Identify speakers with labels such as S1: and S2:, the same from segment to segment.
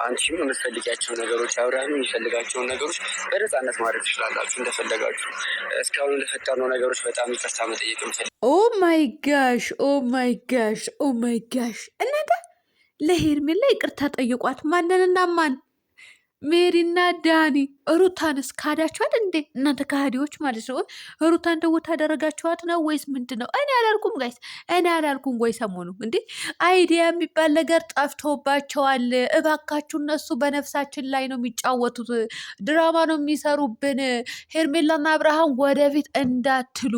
S1: አንቺም የምትፈልጊያቸው ነገሮች አብርሃም የሚፈልጋቸውን ነገሮች በነፃነት ማድረግ ትችላላችሁ እንደፈለጋችሁ። እስካሁን እንደፈጠርነው ነገሮች በጣም ይቅርታ መጠየቅ እንፈልግ።
S2: ኦ ማይ ጋሽ ኦ ማይ ጋሽ ኦ ማይ ጋሽ እናንተ ለሄርሜላ ይቅርታ ጠይቋት። ማንንና ማን? ሜሪና ዳኒ። ሩታንስ ካዳችኋት እንዴ እናንተ ከሃዲዎች ማለት ነው። ሩታን ተውት ታደረጋችኋት ነው ወይስ ምንድን ነው? እኔ አላልኩም ጋይስ፣ እኔ አላልኩም። ወይ ሰሞኑ እንዴ አይዲያ የሚባል ነገር ጠፍቶባቸዋል። እባካችሁ እነሱ በነፍሳችን ላይ ነው የሚጫወቱት፣ ድራማ ነው የሚሰሩብን። ሄርሜላና አብርሃም ወደፊት እንዳትሉ፣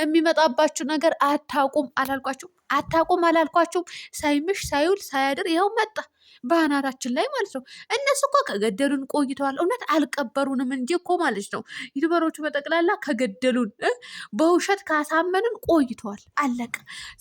S2: የሚመጣባችሁ ነገር አታውቁም አላልኳችሁም? አታውቁም አላልኳችሁም? ሳይምሽ ሳይውል ሳያድር ይኸው መጣ በአናታችን ላይ ማለት ነው። እነሱ እኮ ከገደሉን ቆይተዋል። እውነት አልቀበሩንም እንጂ እኮ ማለት ነው። ዩቱበሮቹ በጠቅላላ ከገደሉን በውሸት ካሳመንን ቆይተዋል። አለቀ።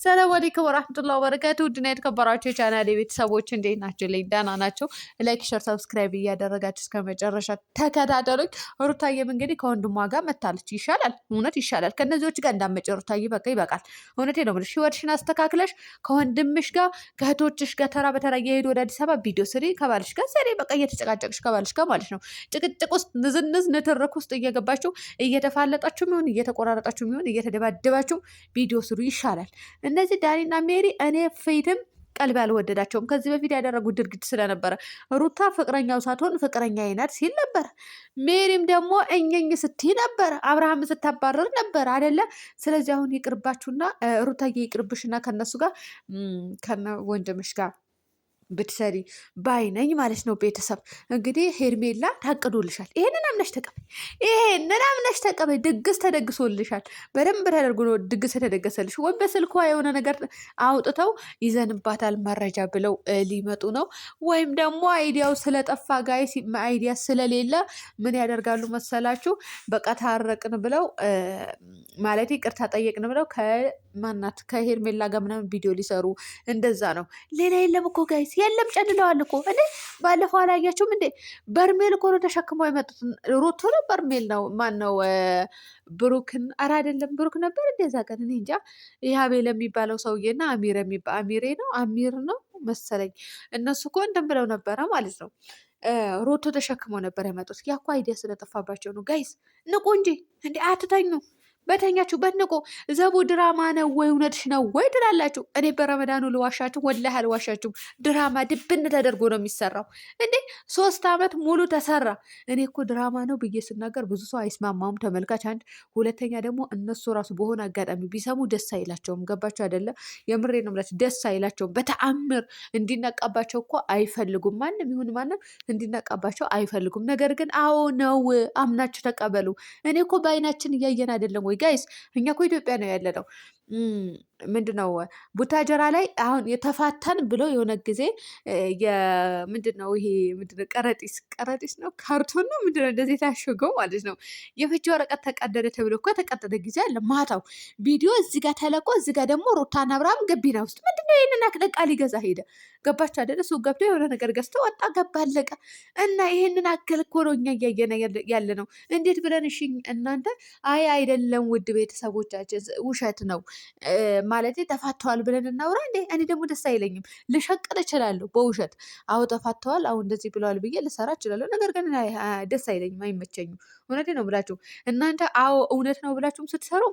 S2: ሰላም አለይኩም ወራህመቱላሂ ወበረካቱ። ውድና የተከበራችሁ የቻናሌ ቤተሰቦች እንዴት ናቸው? ላይ ደህና ናቸው? ላይክ፣ ሸር፣ ሰብስክራይብ እያደረጋችሁ እስከ መጨረሻ ተከታተሉኝ። ሩታዬም እንግዲህ ከወንድሟ ጋር መታለች። ይሻላል፣ እውነት ይሻላል። ከነዚዎች ጋር እንዳመጭ ሩታዬ፣ በቃ ይበቃል። እውነቴ ነው የምልሽ። ህይወትሽን አስተካክለሽ ከወንድምሽ ጋር ከእህቶችሽ ጋር ተራ በተራ እየሄዱ ወደ አዲስ አበባ ቪዲዮ ስሪ፣ ከባልሽ ጋር ስሪ። በቃ እየተጨቃጨቅሽ ከባልሽ ጋር ማለት ነው። ጭቅጭቅ ውስጥ ንዝንዝ ንትርክ ውስጥ እየገባችሁ እየተፋለጣችሁ የሚሆን እየተቆራረጣችሁ የሚሆን እየተደባደባችሁ ቪዲዮ ስሩ ይሻላል። እነዚህ ዳኒና ሜሪ እኔ ፊትም ቀልብ አልወደዳቸውም። ከዚህ በፊት ያደረጉት ድርጊት ስለነበረ ሩታ ፍቅረኛው ሳትሆን ፍቅረኛ ናት ሲል ነበረ። ሜሪም ደግሞ እኘኝ ስትይ ነበረ። አብርሃም ስታባረር ነበረ አደለ? ስለዚህ አሁን ይቅርባችሁና ሩታዬ ይቅርብሽና ከነሱ ጋር ከነ ወንድምሽ ጋር ብትሰሪ ባይነኝ ማለት ነው። ቤተሰብ እንግዲህ ሄርሜላ ታቅዶልሻል። ይሄንን አምነሽ ተቀበይ፣ ይሄንን አምነሽ ተቀበይ። ድግስ ተደግሶልሻል። በደንብ ተደርጎ ነው ድግስ የተደገሰልሽ። ወይም በስልኳ የሆነ ነገር አውጥተው ይዘንባታል መረጃ ብለው ሊመጡ ነው። ወይም ደግሞ አይዲያው ስለጠፋ ጋይስ፣ አይዲያ ስለሌለ ምን ያደርጋሉ መሰላችሁ? በቃ ታረቅን ብለው ማለት ይቅርታ ጠየቅን ብለው ከማናት ከሄርሜላ ጋር ምናምን ቪዲዮ ሊሰሩ እንደዛ ነው። ሌላ የለም እኮ ጋይስ፣ የለም ጨልለዋል እኮ እንዴ። ባለፈው አላያችሁም እንዴ? በርሜል እኮ ነው ተሸክመው የመጡት። ሩቶ ነው በርሜል ነው ማን ነው? ብሩክን ኧረ አይደለም ብሩክ ነበር እንደዛ ቀን እኔ እንጃ። ይህ አቤል የሚባለው ሰውዬና አሚሬ ነው አሚር ነው መሰለኝ። እነሱ እኮ እንትን ብለው ነበረ ማለት ነው። ሮቶ ተሸክመው ነበር የመጡት። ያኳ አይዲያ ስለጠፋባቸው ነው ጋይስ። ንቁ እንጂ እንዴ አትተኙ። በተኛችሁበት ንቁ። ዘቡ ድራማ ነው ወይ እውነትሽ ነው ወይ ትላላችሁ። እኔ በረመዳኑ ልዋሻችሁ ወላሂ አልዋሻችሁም። ድራማ ድብን ተደርጎ ነው የሚሰራው እንዴ። 3 ዓመት ሙሉ ተሰራ። እኔ እኮ ድራማ ነው ብዬ ስናገር ብዙ ሰው አይስማማውም ተመልካች። አንድ ሁለተኛ ደግሞ እነሱ ራሱ በሆነ አጋጣሚ ቢሰሙ ደስ አይላቸውም። ገባቸው አይደለ? የምሬ ነው የምላችሁ። ደስ አይላቸውም በተአምር። እንዲነቃባቸው እኮ አይፈልጉም። ማንም ይሁን ማንም እንዲነቃባቸው አይፈልጉም። ነገር ግን አዎ ነው አምናችሁ ተቀበሉ። እኔ እኮ በአይናችን እያየን አይደለም ወይ ጋይስ? እኛ እኮ ኢትዮጵያ ነው ያለ ነው። ምንድነው ቡታጀራ ላይ አሁን የተፋታን ብሎ የሆነ ጊዜ ምንድነው ይሄ ምንድነው ቀረጢስ ነው ካርቶን ነው ምንድነው እንደዚህ የታሸገው ማለት ነው። የፍቺ ወረቀት ተቀደደ ተብሎ እኮ የተቀደደ ጊዜ አለ። ማታው ቪዲዮ እዚህ ጋር ተለቆ እዚህ ጋር ደግሞ ሩታና አብርሃም ገቢና ውስጥ ምንድነው ይህንን አክለቃ ሊገዛ ሄደ። ገባችሁ አይደለ? ሱቅ ገብቶ የሆነ ነገር ገዝቶ ወጣ ገባ አለቀ። እና ይህንን አክል እኮ ነው እኛ እያየን ያለ ነው። እንዴት ብለን እሺ እናንተ አይደለም ውድ ቤተሰቦቻችን ውሸት ነው ማለት ተፋተዋል ብለን እናውራ እንዴ? እኔ ደግሞ ደስ አይለኝም። ልሸቅል እችላለሁ በውሸት አዎ ተፋተዋል አሁን እንደዚህ ብለዋል ብዬ ልሰራ እችላለሁ። ነገር ግን ደስ አይለኝም፣ አይመቸኝም። እውነቴ ነው ብላችሁ እናንተ አዎ እውነት ነው ብላችሁም ስትሰሩ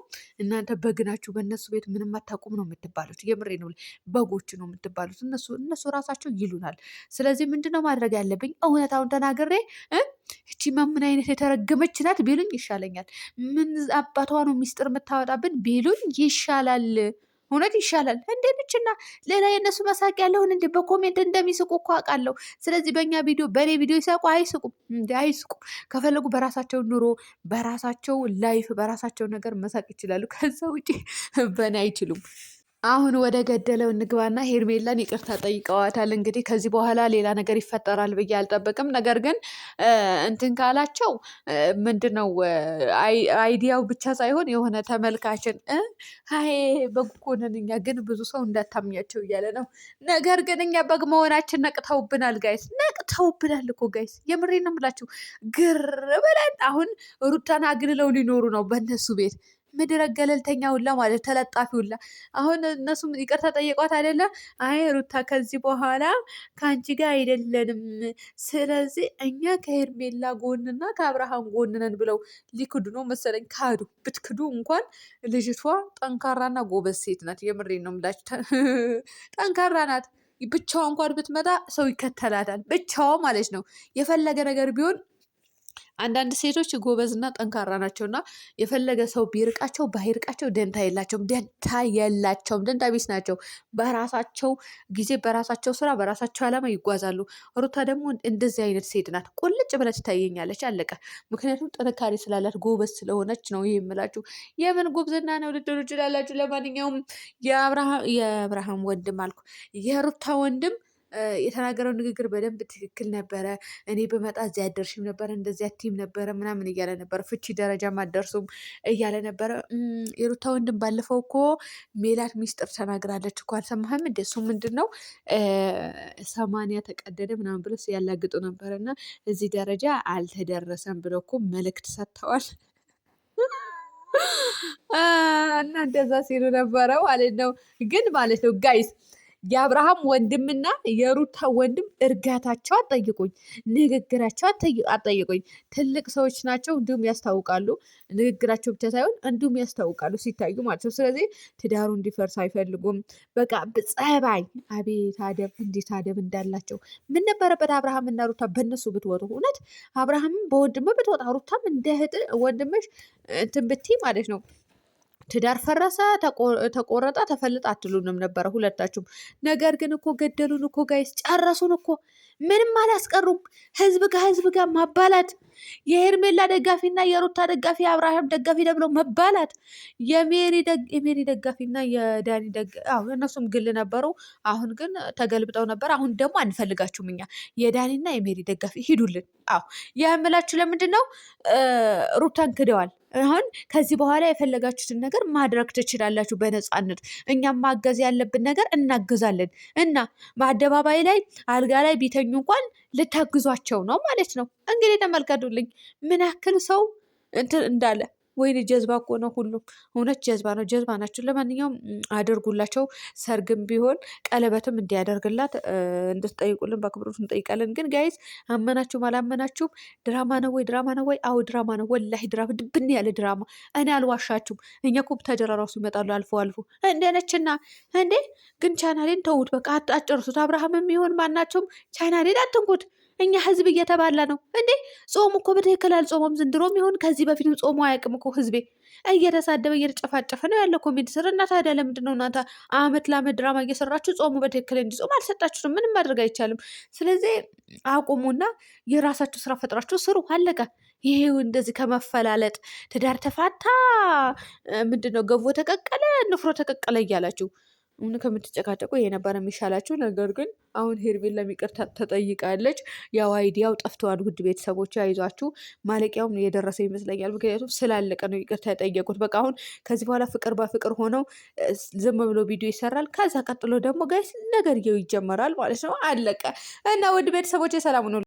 S2: እናንተ በግናችሁ በእነሱ ቤት ምንም አታውቁም ነው የምትባሉት። የምሬ ነው፣ በጎች ነው የምትባሉት። እነሱ ራሳቸው ይሉናል። ስለዚህ ምንድነው ማድረግ ያለብኝ? እውነታውን ተናግሬ እቺማ ምን አይነት የተረገመች ናት ቢሉኝ ይሻለኛል። ምን አባቷ ነው ሚስጥር የምታወጣብን ቢሉኝ ይሻላል። እውነት ይሻላል። እንዴ ብችና ሌላ የእነሱ መሳቅ ያለውን እንዴ በኮሜንት እንደሚስቁ እኮ አውቃለሁ። ስለዚህ በእኛ ቪዲዮ በእኔ ቪዲዮ ይሳቁ አይስቁም እንዴ? አይስቁም። ከፈለጉ በራሳቸው ኑሮ በራሳቸው ላይፍ በራሳቸው ነገር መሳቅ ይችላሉ። ከዛ ውጪ በእኔ አይችሉም። አሁን ወደ ገደለው እንግባና ሄርሜላን ይቅርታ ጠይቀዋታል። እንግዲህ ከዚህ በኋላ ሌላ ነገር ይፈጠራል ብዬ አልጠበቅም። ነገር ግን እንትን ካላቸው ምንድነው አይዲያው ብቻ ሳይሆን የሆነ ተመልካችን ሀይ በግ እኮ ነን እኛ ግን ብዙ ሰው እንዳታምኛቸው እያለ ነው። ነገር ግን እኛ በግ መሆናችን ነቅተውብናል ጋይስ፣ ነቅተውብናል እኮ ጋይስ። የምሬ ነው የምላችሁ። ግር ብለን አሁን ሩታን አግልለው ሊኖሩ ነው በእነሱ ቤት። ምድረ ገለልተኛ ሁላ ማለት ተለጣፊ ሁላ። አሁን እነሱም ይቅርታ ጠየቋት አይደለ? አይ ሩታ ከዚህ በኋላ ከአንቺ ጋር አይደለንም፣ ስለዚህ እኛ ከሄርሜላ ጎንና ከአብርሃም ጎን ነን ብለው ሊክዱ ነው መሰለኝ። ካዱ። ብትክዱ እንኳን ልጅቷ ጠንካራና ጎበዝ ሴት ናት። የምሬን ነው የምላችሁ። ጠንካራ ናት። ብቻዋ እንኳን ብትመጣ ሰው ይከተላታል። ብቻዋ ማለት ነው። የፈለገ ነገር ቢሆን አንዳንድ ሴቶች ጎበዝና ጠንካራ ናቸው እና የፈለገ ሰው ቢርቃቸው ባይርቃቸው ደንታ የላቸውም። ደንታ ቢስ ናቸው። በራሳቸው ጊዜ በራሳቸው ስራ በራሳቸው ዓላማ ይጓዛሉ። ሩታ ደግሞ እንደዚህ አይነት ሴት ናት። ቁልጭ ብላ ትታየኛለች። አለቀ። ምክንያቱም ጥንካሬ ስላላት ጎበዝ ስለሆነች ነው። ይህ የምላችሁ የምን ጉብዝና ነው ልትሉ ትችላላችሁ። ለማንኛውም የአብርሃም ወንድም አልኩ የሩታ ወንድም የተናገረው ንግግር በደንብ ትክክል ነበረ። እኔ በመጣ እዚያ አደርሽም ነበረ እንደዚያ ቲም ነበረ ምናምን እያለ ነበረ። ፍቺ ደረጃም አደርሱም እያለ ነበረ። የሩታ ወንድም ባለፈው እኮ ሜላት ሚስጥር ተናግራለች እኮ አልሰማህም? እንደሱ ምንድን ነው 80 ተቀደደ ምናምን ብሎ ያላግጡ ነበረ እና እዚህ ደረጃ አልተደረሰም ብሎ እኮ መልእክት ሰጥተዋል። እና እንደዛ ሲሉ ነበረ ማለት ነው። ግን ማለት ነው ጋይስ የአብርሃም ወንድምና የሩታ ወንድም እርጋታቸው አጠይቁኝ፣ ንግግራቸው አጠይቁኝ። ትልቅ ሰዎች ናቸው፣ እንዲሁም ያስታውቃሉ። ንግግራቸው ብቻ ሳይሆን እንዲሁም ያስታውቃሉ ሲታዩ ማለት ነው። ስለዚህ ትዳሩ እንዲፈርስ አይፈልጉም። በቃ ጸባይ፣ አቤት አደብ፣ እንዴት አደብ እንዳላቸው። ምን ነበረበት አብርሃም እና ሩታ በእነሱ ብትወጡ። እውነት አብርሃምም በወንድም ብትወጣ፣ ሩታም እንደ እህት ወንድምሽ እንትን ብትይ ማለት ነው። ትዳር ፈረሰ፣ ተቆረጠ፣ ተፈልጣ አትሉንም ነበረ ሁለታችሁም። ነገር ግን እኮ ገደሉን እኮ ጋይስ፣ ጨረሱን እኮ ምንም አላስቀሩም። ህዝብ ከህዝብ ጋር ማባላት፣ የሄርሜላ ደጋፊና የሩታ ደጋፊ የአብርሃም ደጋፊ ተብለው መባላት፣ የሜሪ ደጋፊና የዳኒ ደጋፊ እነሱም ግል ነበሩ። አሁን ግን ተገልብጠው ነበር። አሁን ደግሞ አንፈልጋችሁም እኛ የዳኒና የሜሪ ደጋፊ ሂዱልን። አዎ የምላችሁ ለምንድን ነው? ሩታን ክደዋል። አሁን ከዚህ በኋላ የፈለጋችሁትን ነገር ማድረግ ትችላላችሁ በነፃነት። እኛም ማገዝ ያለብን ነገር እናግዛለን እና በአደባባይ ላይ አልጋ ላይ ቢተኙ እንኳን ልታግዟቸው ነው ማለት ነው። እንግዲህ ተመልከቱልኝ ምን ያክል ሰው እንትን እንዳለ። ወይኔ ጀዝባ እኮ ነው ሁሉም። እውነት ጀዝባ ነው። ጀዝባ ናቸው። ለማንኛውም አድርጉላቸው። ሰርግም ቢሆን ቀለበትም እንዲያደርግላት እንድትጠይቁልን በአክብሮት እንጠይቃለን። ግን ጋይዝ አመናችሁም አላመናችሁም ድራማ ነው ወይ? ድራማ ነው ወይ? አዎ ድራማ ነው። ወላሂ ድራማ፣ ድብን ያለ ድራማ። እኔ አልዋሻችሁም። እኛ እኮ ቡታጀራ ራሱ ይመጣሉ አልፎ አልፎ። እንደነችና እንዴ ግን ቻናሌን ተዉት በቃ አጨርሱት። አብርሃም የሚሆን ማናቸውም ቻናሌን አትንኩት። እኛ ህዝብ እየተባላ ነው እንዴ? ጾሙ እኮ በትክክል አልጾመም ዘንድሮም ይሁን ከዚህ በፊትም ጾሙ አያውቅም እኮ ህዝቤ። እየተሳደበ እየተጨፋጨፈ ነው ያለ ኮሜንት ስር። እና ታዲያ ለምንድን ነው እናንተ አመት ለአመት ድራማ እየሰራችሁ ጾሙ በትክክል እንዲጾም አልሰጣችሁም? ምንም ማድረግ አይቻልም። ስለዚህ አቁሙና የራሳችሁ ስራ ፈጥራችሁ ስሩ። አለቀ። ይሄው እንደዚህ ከመፈላለጥ ትዳር ተፋታ ምንድነው ገቦ ተቀቀለ ንፍሮ ተቀቀለ እያላችሁ ምን ከምትጨቃጨቁ ይሄ ነበር የሚሻላችሁ። ነገር ግን አሁን ሄርሜላ ይቅርታ ተጠይቃለች። ያው አይዲያው ጠፍተዋል። ውድ ቤተሰቦች አይዟችሁ፣ ማለቂያውም የደረሰ ይመስለኛል። ምክንያቱም ስላለቀ ነው ይቅርታ የጠየቁት። በቃ አሁን ከዚህ በኋላ ፍቅር በፍቅር ሆነው ዝም ብሎ ቪዲዮ ይሰራል። ከዛ ቀጥሎ ደግሞ ጋይስ ነገርየው ይጀመራል ማለት ነው። አለቀ። እና ውድ ቤተሰቦች ሰላም ነው።